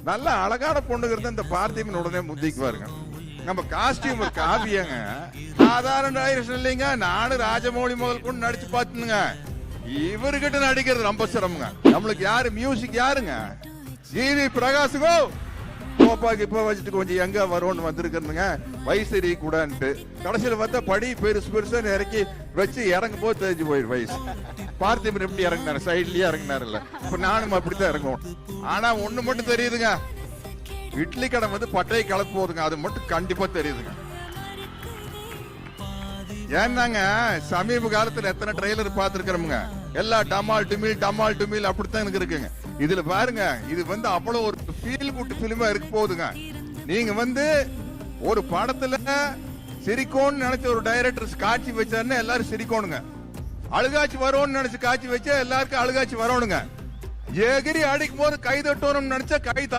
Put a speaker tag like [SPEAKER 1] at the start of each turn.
[SPEAKER 1] நல்ல அழகான பொண்ணுங்கிறது இந்த பார்த்திபன் உடனே முந்திக்கு பாருங்க. நம்ம காஸ்டியூம் காவியங்க சாதாரண டைரக்ஷன் இல்லைங்க. நானும் ராஜமௌழி முதல் கொண்டு நடிச்சு பார்த்துங்க. இவர்கிட்ட நடிக்கிறது ரொம்ப சிரமங்க. நம்மளுக்கு யாரு மியூசிக் யாருங்க? ஜிவி பிரகாசுகோ கோப்பாக்கு இப்ப வச்சுட்டு கொஞ்சம் எங்க வரும்னு வந்திருக்கிறதுங்க. வயசு கூடன்ட்டு கடைசியில் பார்த்தா படி பெருசு பெருசா இறக்கி வச்சு இறங்கும் போது தெரிஞ்சு போயிரு வயசு. பார்த்திபன் எப்படி இறங்கினாரு? சைட்லயே இறங்கினாரு இல்ல. இப்ப நானும் அப்படித்தான் இறங்குவோம். ஆனா ஒண்ணு மட்டும் தெரியுதுங்க, இட்லி கடை வந்து பட்டையை கலப்பு போகுதுங்க. அது மட்டும் கண்டிப்பா தெரியுதுங்க. ஏன்னாங்க சமீப காலத்துல எத்தனை ட்ரெய்லர் பார்த்திருக்கிறோமுங்க. எல்லா டமால் டுமில் அப்படித்தான் எனக்கு இருக்குங்க. இதுல பாருங்க, இது வந்து அவ்வளவு ஒரு ஃபீல் குட் பிலிமா இருக்க போகுதுங்க. நீங்க வந்து ஒரு படத்துல சிரிக்கோன்னு நினைச்ச ஒரு டைரக்டர் காட்சி வச்சாருன்னா எல்லாரும் சிரிக்கோணுங்க. அழுகாட்சி வரும்னு நினைச்சு காட்சி வச்சா எல்லாருக்கும் அழுகாட்சி வரணுங்க. எகிரி அடிக்கும் போது கை தட்டணும்னு நினைச்சா கை